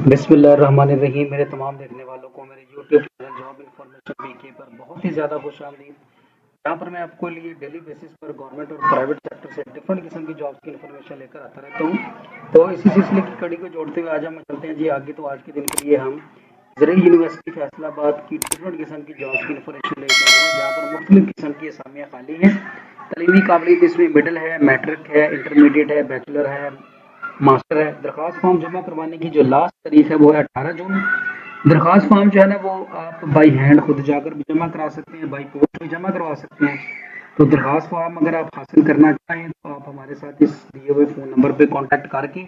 बिस्मिल्लाहिर्रहमानिर्रहीम। मेरे तमाम देखने वालों को मेरे YouTube channel job information VK पर बहुत ही ज़्यादा खुशामदीद। यहाँ पर मैं आपको लिए डेली बेसिस पर गवर्नमेंट और प्राइवेट सेक्टर से डिफरेंट किस्म की जॉब्स की इन्फॉर्मेशन लेकर आता रहता हूँ। तो इसी सिलसिले की कड़ी को जोड़ते हुए आज हम चलते हैं जी आगे। तो आज के दिन के लिए हम ज़रूरी यूनिवर्सिटी फैसलाबाद की डिफरेंट किस्म की जॉब्स की इन्फॉर्मेशन लेकर आए हैं, जहाँ पर मुख्तलिफ किस्म की असामियाँ खाली हैं। तलीमी काबिलियत इसमें मिडल है, मैट्रिक है, इंटरमीडिएट है, बैचलर है, मास्टर है। दरख्वास्त फॉर्म जमा करवाने की जो लास्ट तारीख है वो है 18 जून। दरख्वास्त फॉर्म जो है ना वो आप बाई हैंड खुद जाकर भी जमा करा सकते हैं, बाई पोस्ट भी जमा करवा सकते हैं। तो दरख्वास्त फॉर्म अगर आप हासिल करना चाहें तो आप हमारे साथ इस दिए हुए फ़ोन नंबर पे कांटेक्ट करके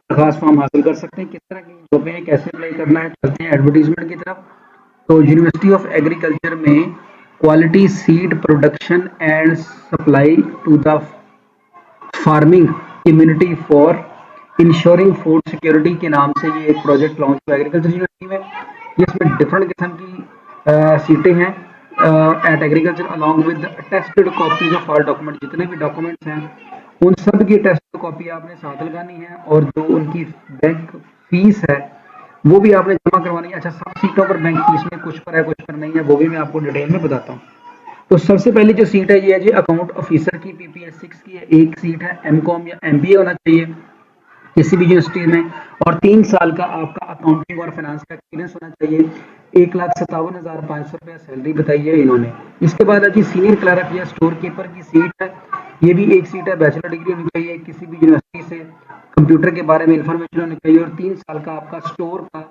दरख्वास्त फॉर्म हासिल कर सकते हैं। किस तरह की जॉबें हैं, कैसे अप्लाई करना है, चलते हैं एडवर्टीजमेंट की तरफ। तो यूनिवर्सिटी ऑफ एग्रीकल्चर में quality seed production and supply to the farming community for ensuring food security के नाम से ये एक प्रोजेक्ट लॉन्च हुआ एग्रीकल्चर यूनिवर्सिटी में। इसमें डिफरेंट किस्म की सीटें हैं at agriculture along with tested copies of all document. जितने भी डॉक्यूमेंट्स हैं उन सब की टेस्टेड कॉपी आपने साथ लगानी है, और जो उनकी बैंक फीस है वो भी आपने जमा करवानी है। अच्छा, सब सीटों पर बैंक फीस में कुछ पर है कुछ पर नहीं है, वो भी मैं आपको डिटेल में बताता हूँ। तो सबसे पहली जो सीट है ये है जी अकाउंट ऑफिसर की, पीपीएस 6 की है। एक सीट है एमकॉम या एमबीए होना चाहिए किसी भी यूनिवर्सिटी में, और 3 साल का आपका अकाउंटिंग और फाइनेंस का एक्सपीरियंस होना चाहिए। 1,57,500 रुपया सैलरी बताई है इन्होंने। इसके बाद है जी सीनियर क्लर्क या स्टोर कीपर की सीट है, ये भी एक सीट है। बैचलर डिग्री होनी चाहिए किसी भी यूनिवर्सिटी से, कंप्यूटर के बारे में इंफॉर्मेशन होनी चाहिए, और 3 साल का आपका स्टोर का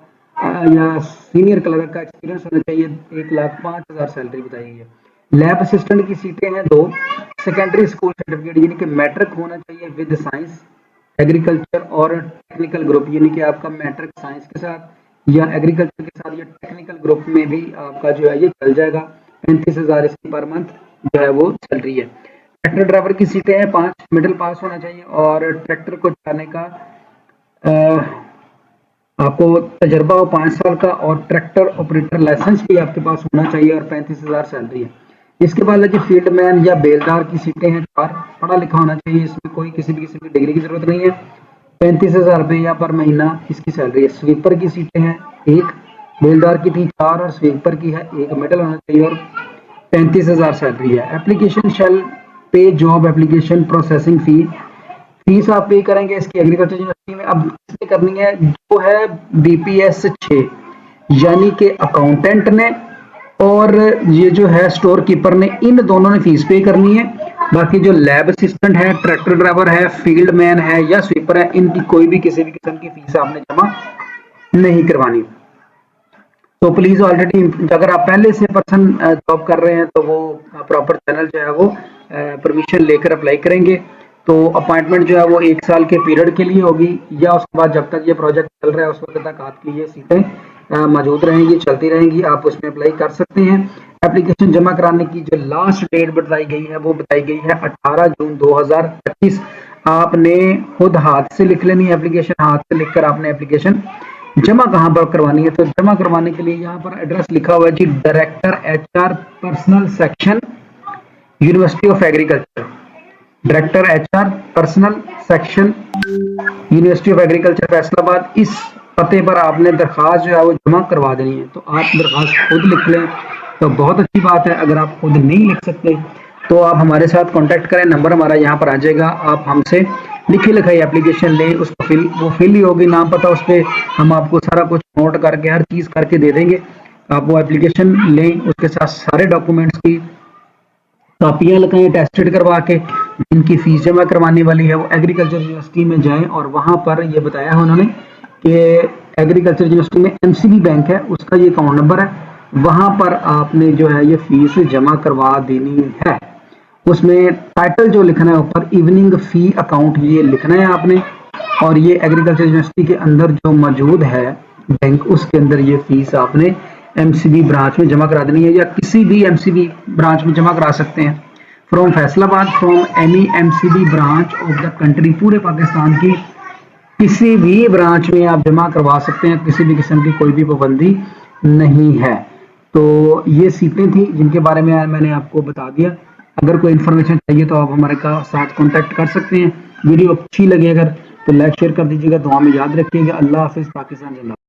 या सीनियर क्लर्क का एक्सपीरियंस होना चाहिए। 1,05,000 सैलरी बताई गई है। लैब असिस्टेंट की सीटें हैं 2। सेकेंडरी स्कूल सर्टिफिकेट यानी कि मैट्रिक होना चाहिए विद साइंस एग्रीकल्चर और टेक्निकल ग्रुप, यानी कि आपका मैट्रिक साइंस के साथ या एग्रीकल्चर के साथ या टेक्निकल ग्रुप में भी आपका जो है ये चल जाएगा। 35,000 इसकी पर मंथ जो है वो सैलरी है। ट्रैक्टर ड्राइवर की सीटें हैं 5। मिडिल पास होना चाहिए और ट्रैक्टर को चलाने का आपको तजर्बा हो 5 साल का, और ट्रैक्टर ऑपरेटर लाइसेंस भी आपके पास होना चाहिए, और 35,000 सैलरी है। इसके बाद है कि फील्ड मैन या बेलदार की सीटें हैं 4। पढ़ा लिखा होना चाहिए, इसमें कोई किसी भी किस्म की डिग्री की जरूरत नहीं है। 35,000 रुपया पर महीना इसकी सैलरी है। स्वीपर की सीटें हैं 1। बेलदार की थी 4 और स्वीपर की है 1। मिडल होना चाहिए और 35,000 सैलरी है। एप्लीकेशन शेल पे जॉब एप्लीकेशन प्रोसेसिंग फीस आप पे करेंगे इसकी एग्रीकल्चर यूनिवर्सिटी में। अब किसने करनी है, जो है बीपीएस 6 यानी कि अकाउंटेंट ने और ये जो है स्टोर कीपर ने, इन दोनों ने फीस पे करनी है। बाकी जो लैब असिस्टेंट है, ट्रैक्टर ड्राइवर है, फील्ड मैन है या स्वीपर है, इनकी कोई भी किसी भी किस्म की फीस आपने जमा नहीं करवानी। तो प्लीज ऑलरेडी अगर आप पहले से पर्सन जॉब कर रहे हैं तो वो प्रॉपर चैनल जो है वो परमिशन लेकर अप्लाई करेंगे। तो अपॉइंटमेंट जो है वो 1 साल के पीरियड के लिए होगी, या उसके बाद जब तक ये प्रोजेक्ट चल रहा है उस वक्त तक आपकी ये सीटें मौजूद रहेंगी, चलती रहेंगी, आप उसमें अप्लाई कर सकते हैं। एप्लीकेशन जमा कराने की जो लास्ट डेट बताई गई है वो बताई गई है 18 जून 2025। आपने खुद हाथ से लिख लेनी है एप्लीकेशन, हाथ से लिखकर आपने एप्लीकेशन जमा कहां पर करवानी है। तो जमा करवाने के लिए यहाँ पर एड्रेस लिखा हुआ है जी, director HR personnel section university of agriculture. Director HR personnel section university of agriculture Faisalabad. इस पते पर आपने दरखास्त जो है वो जमा करवा देनी है। तो आप दरखास्त खुद लिख लें तो बहुत अच्छी बात है। अगर आप खुद नहीं लिख सकते तो आप हमारे साथ कांटेक्ट करें, नंबर हमारा यहाँ पर आ जाएगा। आप हमसे लिखी लिखाई एप्लीकेशन लें, उसको वो फिल ही होगी, नाम पता उस पर हम आपको सारा कुछ नोट करके हर चीज़ करके दे देंगे। आप वो एप्लीकेशन लें, उसके साथ सारे डॉक्यूमेंट्स की कापियाँ लगाएं टेस्टेड करवा के। जिनकी फीस जमा करवाने वाली है वो एग्रीकल्चर यूनिवर्सिटी में जाएं, और वहाँ पर ये बताया है उन्होंने कि एग्रीकल्चर यूनिवर्सिटी में एमसीबी बैंक है, उसका ये अकाउंट नंबर है, वहाँ पर आपने जो है ये फीस जमा करवा देनी है। उसमें टाइटल जो लिखना है ऊपर इवनिंग फी अकाउंट ये लिखना है आपने, और ये एग्रीकल्चर यूनिवर्सिटी के अंदर जो मौजूद है बैंक, उसके अंदर ये फीस आपने एमसीबी ब्रांच में जमा करा देनी है, या किसी भी एमसीबी ब्रांच में जमा करा सकते हैं। From Faisalabad, from any MCB branch of the country, पूरे पाकिस्तान की किसी भी ब्रांच में आप जमा करवा सकते हैं, किसी भी किस्म की कोई भी पाबंदी नहीं है। तो ये सीटें थी जिनके बारे में मैंने आपको बता दिया। अगर कोई इन्फॉर्मेशन चाहिए तो आप हमारे साथ कांटेक्ट कर सकते हैं। वीडियो अच्छी लगे अगर तो लाइक शेयर कर दीजिएगा। दुआ में याद रखिएगा। अल्लाह हाफिज़। पाकिस्तान जिंदाबाद।